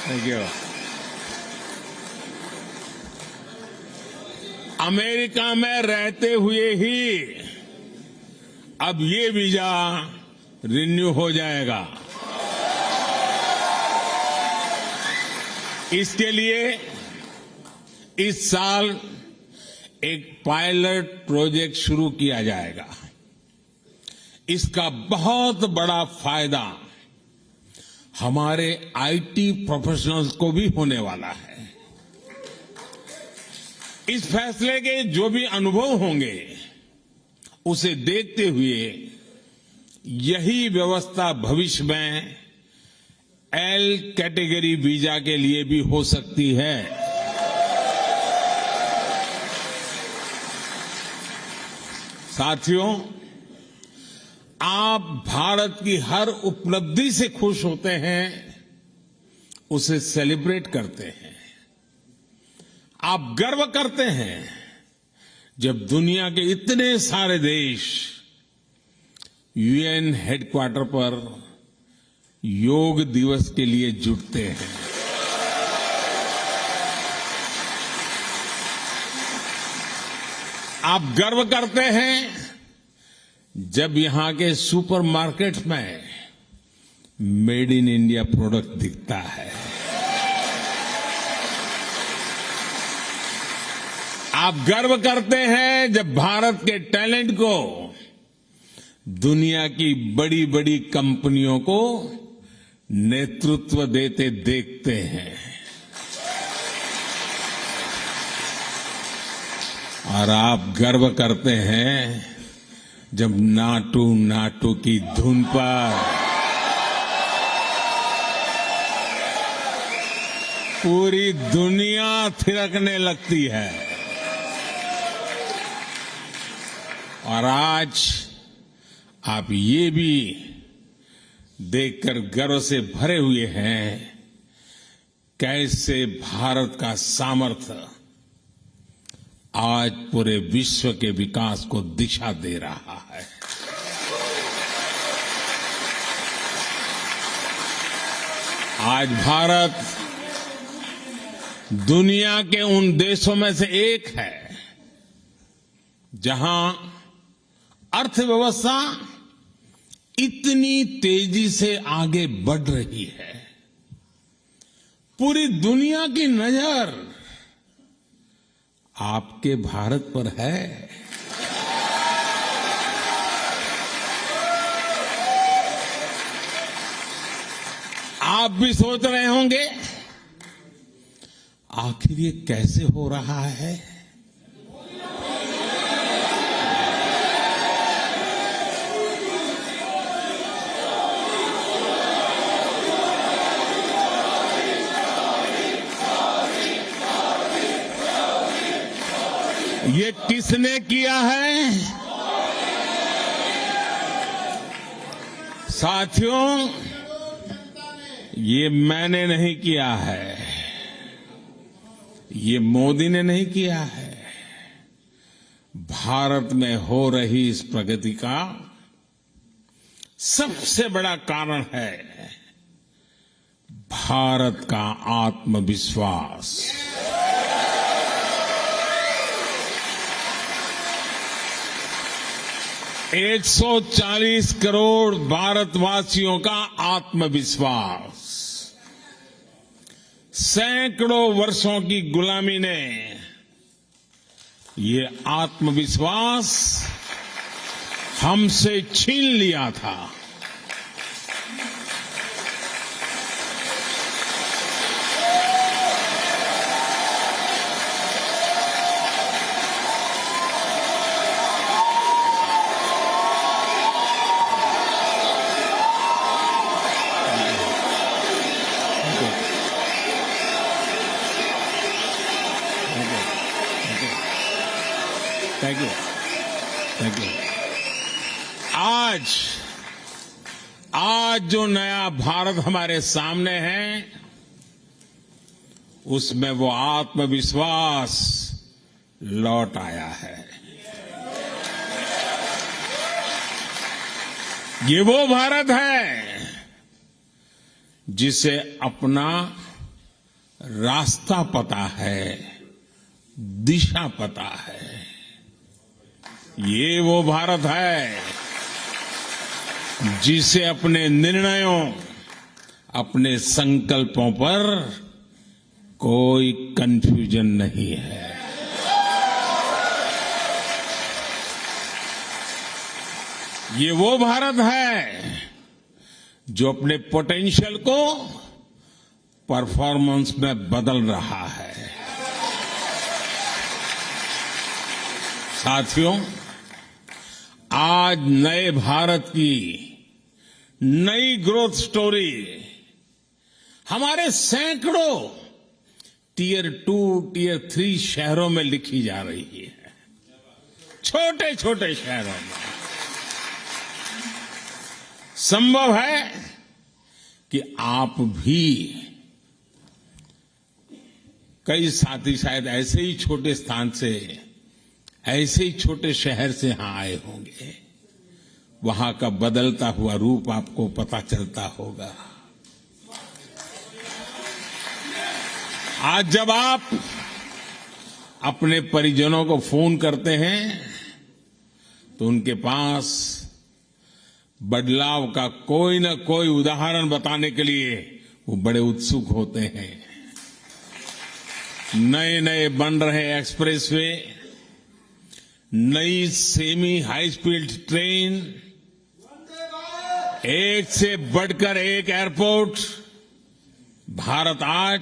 Thank you. America में रहते हुए ही अब ये वीजा रिन्यू हो जाएगा। इसके लिए इस साल एक पायलट प्रोजेक्ट शुरू किया जाएगा। इसका बहुत बड़ा फायदा हमारे आईटी प्रोफेशनल्स को भी होने वाला है। इस फैसले के जो भी अनुभव होंगे उसे देखते हुए यही व्यवस्था भविष्य में एल कैटेगरी वीजा के लिए भी हो सकती है। साथियों, आप भारत की हर उपलब्धि से खुश होते हैं, उसे सेलिब्रेट करते हैं। आप गर्व करते हैं जब दुनिया के इतने सारे देश यूएन हेडक्वार्टर पर योग दिवस के लिए जुटते हैं। आप गर्व करते हैं जब यहां के सुपरमार्केट में मेड इन इंडिया प्रोडक्ट दिखता है। आप गर्व करते हैं जब भारत के टैलेंट को दुनिया की बड़ी बड़ी कंपनियों को नेतृत्व देते देखते हैं। और आप गर्व करते हैं जब नाटू नाटू की धुन पर पूरी दुनिया थिरकने लगती है। और आज आप ये भी देखकर गर्व से भरे हुए हैं कैसे भारत का सामर्थ्य आज पूरे विश्व के विकास को दिशा दे रहा है। आज भारत दुनिया के उन देशों में से एक है जहां अर्थव्यवस्था इतनी तेजी से आगे बढ़ रही है। पूरी दुनिया की नजर आपके भारत पर है। आप भी सोच रहे होंगे आखिर ये कैसे हो रहा है। ये किसने किया है? साथियों, ये मैंने नहीं किया है, ये मोदी ने नहीं किया है। भारत में हो रही इस प्रगति का सबसे बड़ा कारण है भारत का आत्मविश्वास। एक 140 करोड़ भारतवासियों का आत्मविश्वास। सैकड़ों वर्षों की गुलामी ने ये आत्मविश्वास हमसे छीन लिया था। Thank you, thank you. आज जो नया भारत हमारे सामने है, उसमें वो आत्मविश्वास लौट आया है। ये वो भारत है जिसे अपना रास्ता पता है, दिशा पता है। ये वो भारत है जिसे अपने निर्णयों, अपने संकल्पों पर कोई कंफ्यूजन नहीं है। ये वो भारत है जो अपने पोटेंशियल को परफॉर्मेंस में बदल रहा है। साथियों, आज नए भारत की नई ग्रोथ स्टोरी हमारे सैकड़ों टियर 2, टियर 3 शहरों में लिखी जा रही है। छोटे छोटे शहरों में संभव है कि आप भी, कई साथी शायद ऐसे ही छोटे स्थान से, ऐसे ही छोटे शहर से यहां आए होंगे। वहां का बदलता हुआ रूप आपको पता चलता होगा। आज जब आप अपने परिजनों को फोन करते हैं तो उनके पास बदलाव का कोई न कोई उदाहरण बताने के लिए वो बड़े उत्सुक होते हैं। नए नए बन रहे एक्सप्रेसवे, नई सेमी हाई स्पीड ट्रेन, एक से बढ़कर एक एयरपोर्ट। भारत आज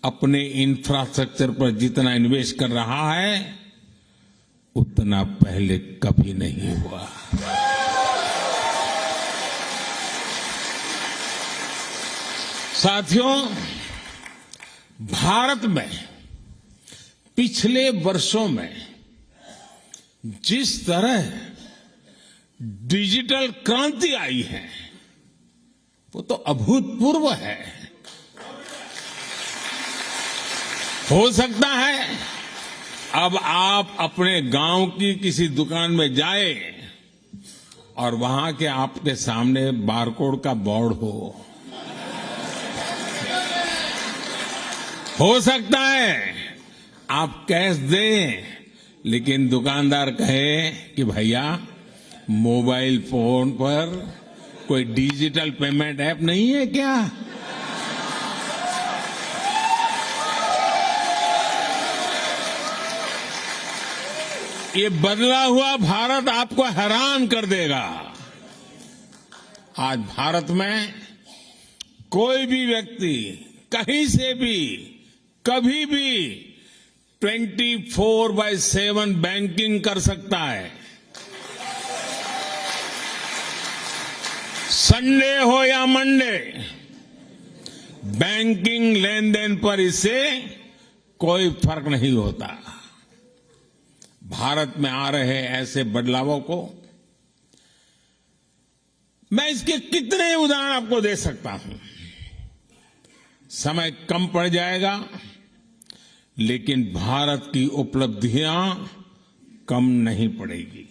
अपने इंफ्रास्ट्रक्चर पर जितना इन्वेस्ट कर रहा है उतना पहले कभी नहीं हुआ। साथियों, भारत में पिछले वर्षों में जिस तरह डिजिटल क्रांति आई है वो तो अभूतपूर्व है। हो सकता है अब आप अपने गांव की किसी दुकान में जाए और वहां के आपके सामने बारकोड का बोर्ड हो सकता है आप कैश दें, लेकिन दुकानदार कहे कि भैया मोबाइल फोन पर कोई डिजिटल पेमेंट ऐप नहीं है क्या? ये बदला हुआ भारत आपको हैरान कर देगा। आज भारत में कोई भी व्यक्ति कहीं से भी कभी भी 24/7 बैंकिंग कर सकता है। संडे हो या मंडे, बैंकिंग लेन देन पर इससे कोई फर्क नहीं होता। भारत में आ रहे ऐसे बदलावों को मैं इसके कितने उदाहरण आपको दे सकता हूं। समय कम पड़ जाएगा, लेकिन भारत की उपलब्धियां कम नहीं पड़ेगी।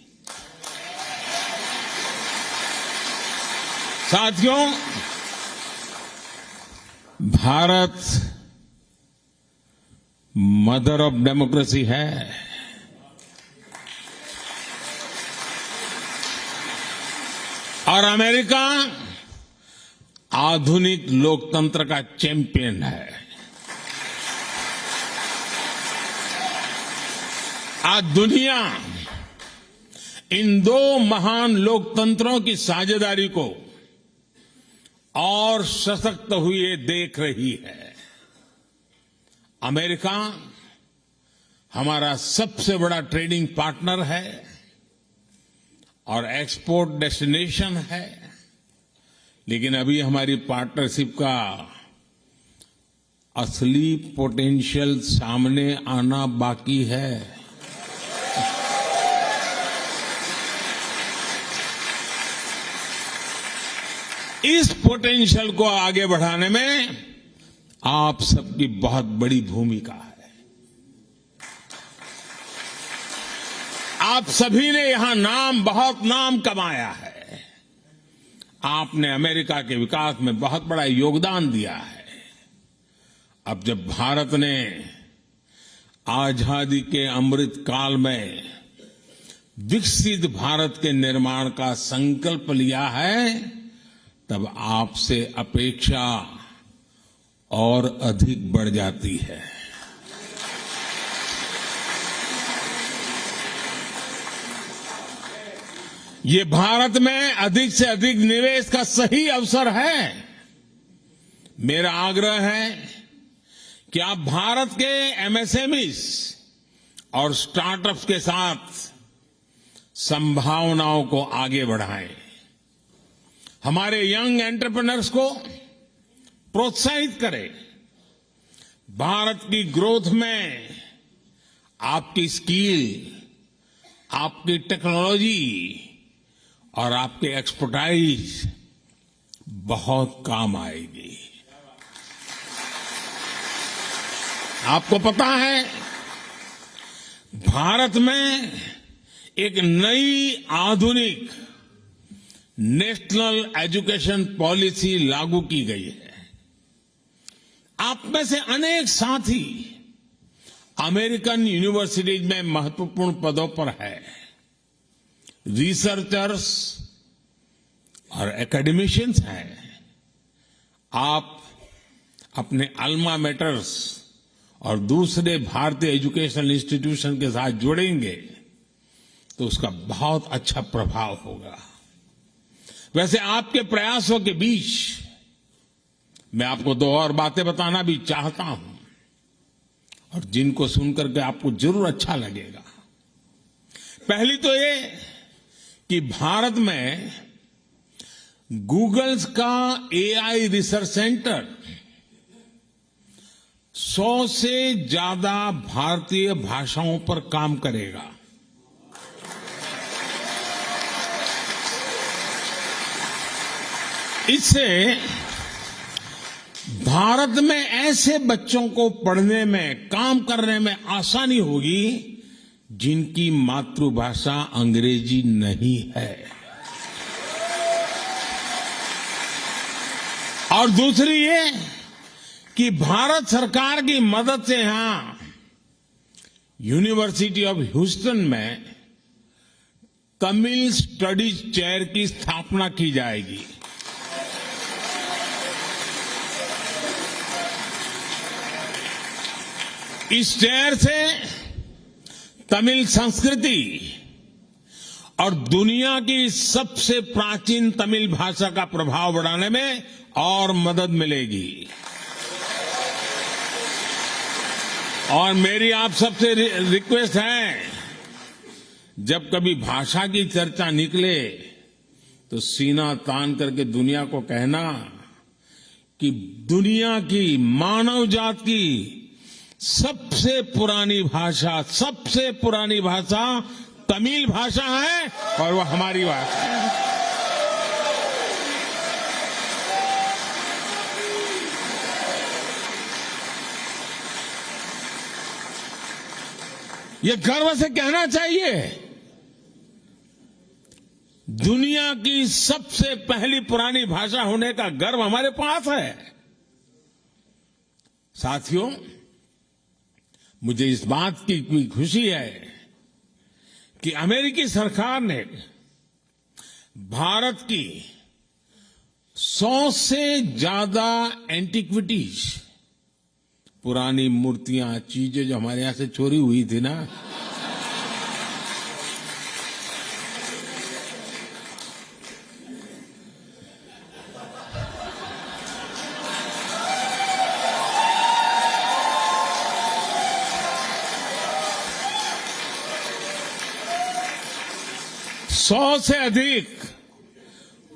साथियों, भारत मदर ऑफ डेमोक्रेसी है। और अमेरिका आधुनिक लोकतंत्र का चैंपियन है। आज दुनिया इन दो महान लोकतंत्रों की साझेदारी को और सशक्त हुए देख रही है। अमेरिका हमारा सबसे बड़ा ट्रेडिंग पार्टनर है और एक्सपोर्ट डेस्टिनेशन है, लेकिन अभी हमारी पार्टनरशिप का असली पोटेंशियल सामने आना बाकी है। इस पोटेंशियल को आगे बढ़ाने में आप सबकी बहुत बड़ी भूमिका है। आप सभी ने यहां बहुत नाम कमाया है। आपने अमेरिका के विकास में बहुत बड़ा योगदान दिया है अब जब भारत ने आजादी के अमृत काल में विकसित भारत के निर्माण का संकल्प लिया है, तब आपसे अपेक्षा और अधिक बढ़ जाती है। ये भारत में अधिक से अधिक निवेश का सही अवसर है। मेरा आग्रह है कि आप भारत के एमएसएमईज और स्टार्टअप्स के साथ संभावनाओं को आगे बढ़ाएं। हमारे यंग एंटरप्रेन्योर्स को प्रोत्साहित करें। भारत की ग्रोथ में आपकी स्किल, आपकी टेक्नोलॉजी और आपके एक्सपर्टाइज बहुत काम आएगी। आपको पता है, भारत में एक नई आधुनिक नेशनल एजुकेशन पॉलिसी लागू की गई है। आप में से अनेक साथी अमेरिकन यूनिवर्सिटीज में महत्वपूर्ण पदों पर है। रिसर्चर्स और एकेडमिशियंस हैं। आप अपने अल्मा मैटर्स और दूसरे भारतीय एजुकेशनल इंस्टीट्यूशन के साथ जुड़ेंगे तो उसका बहुत अच्छा प्रभाव होगा। वैसे आपके प्रयासों के बीच मैं आपको दो और बातें बताना भी चाहता हूं, और जिनको सुनकर के आपको जरूर अच्छा लगेगा। पहली तो ये कि भारत में गूगल्स का एआई रिसर्च सेंटर 100 से ज्यादा भारतीय भाषाओं पर काम करेगा। इससे भारत में ऐसे बच्चों को पढ़ने में, काम करने में आसानी होगी जिनकी मातृभाषा अंग्रेजी नहीं है। और दूसरी ये कि भारत सरकार की मदद से यहां यूनिवर्सिटी ऑफ ह्यूस्टन में तमिल स्टडीज चेयर की स्थापना की जाएगी। इस चेयर से तमिल संस्कृति और दुनिया की सबसे प्राचीन तमिल भाषा का प्रभाव बढ़ाने में और मदद मिलेगी। और मेरी आप सबसे रिक्वेस्ट है, जब कभी भाषा की चर्चा निकले तो सीना तान करके दुनिया को कहना कि दुनिया की, मानव जात की सबसे पुरानी भाषा तमिल भाषा है और वो हमारी भाषा है। ये गर्व से कहना चाहिए, दुनिया की सबसे पहली पुरानी भाषा होने का गर्व हमारे पास है। साथियों, मुझे इस बात की खुशी है कि अमेरिकी सरकार ने भारत की 100 से ज्यादा एंटिक्विटीज, पुरानी मूर्तियां, चीजें जो हमारे यहां से चोरी हुई थी ना, सौ से अधिक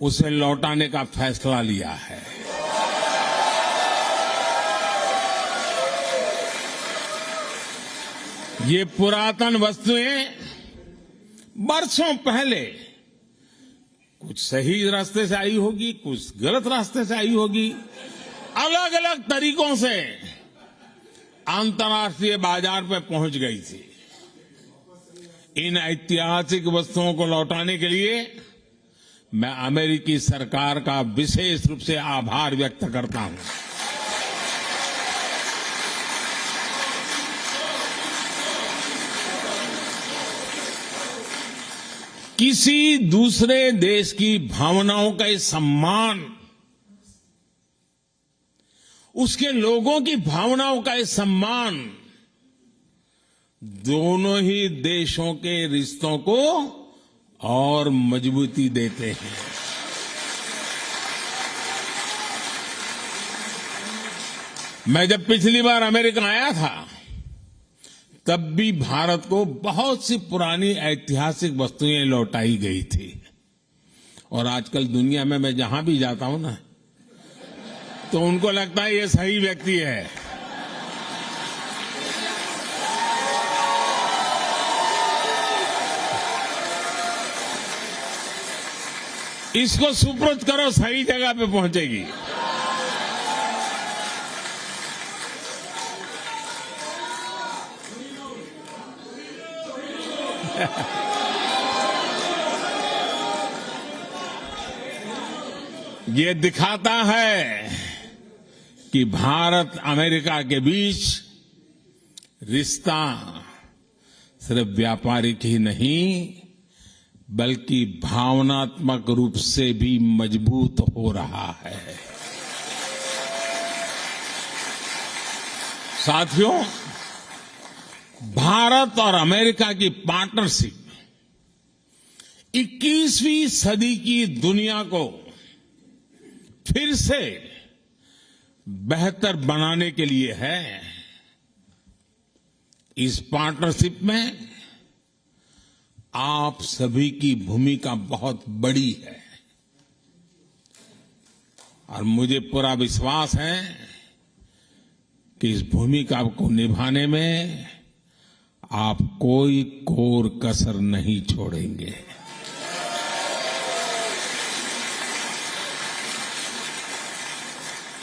उसे लौटाने का फैसला लिया है। ये पुरातन वस्तुएं बरसों पहले कुछ सही रास्ते से आई होगी, कुछ गलत रास्ते से आई होगी, अलग अलग तरीकों से अंतर्राष्ट्रीय बाजार पर पहुंच गई थी। इन ऐतिहासिक वस्तुओं को लौटाने के लिए मैं अमेरिकी सरकार का विशेष रूप से आभार व्यक्त करता हूं। किसी दूसरे देश की भावनाओं का ये सम्मान, उसके लोगों की भावनाओं का ये सम्मान दोनों ही देशों के रिश्तों को और मजबूती देते हैं। मैं जब पिछली बार अमेरिका आया था, तब भी भारत को बहुत सी पुरानी ऐतिहासिक वस्तुएं लौटाई गई थी। और आजकल दुनिया में मैं जहां भी जाता हूं ना, तो उनको लगता है ये सही व्यक्ति है। इसको सुपुर्द करो, सही जगह पे पहुंचेगी। ये दिखाता है कि भारत अमेरिका के बीच रिश्ता सिर्फ व्यापारिक ही नहीं, बल्कि भावनात्मक रूप से भी मजबूत हो रहा है। साथियों, भारत और अमेरिका की पार्टनरशिप 21वीं सदी की दुनिया को फिर से बेहतर बनाने के लिए है। इस पार्टनरशिप में आप सभी की भूमिका बहुत बड़ी है और मुझे पूरा विश्वास है कि इस भूमिका को निभाने में आप कोई कोर कसर नहीं छोड़ेंगे।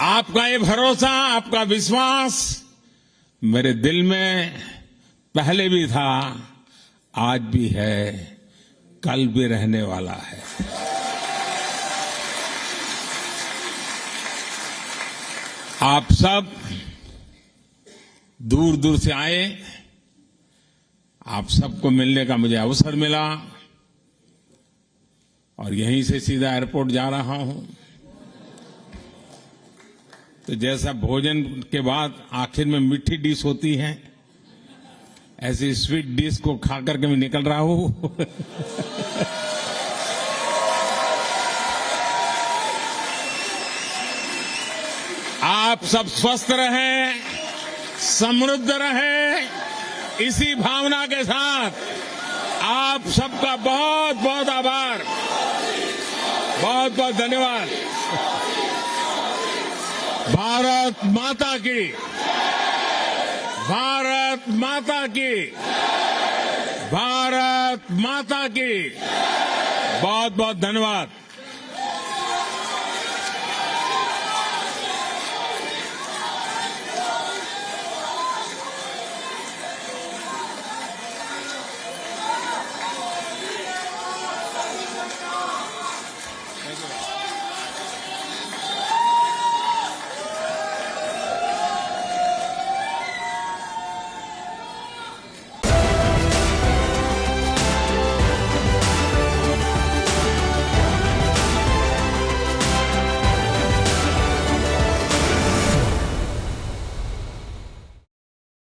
आपका ये भरोसा, आपका विश्वास मेरे दिल में पहले भी था, आज भी है, कल भी रहने वाला है। आप सब दूर दूर से आए, आप सबको मिलने का मुझे अवसर मिला और यहीं से सीधा एयरपोर्ट जा रहा हूं। तो जैसा भोजन के बाद आखिर में मीठी डिश होती है, ऐसी स्वीट डिश को खा करके मैं निकल रहा हूं। आप सब स्वस्थ रहें, समृद्ध रहें, इसी भावना के साथ आप सबका बहुत बहुत आभार, बहुत बहुत धन्यवाद। भारत माता की, भारत माता की, भारत माता की, बहुत बहुत धन्यवाद।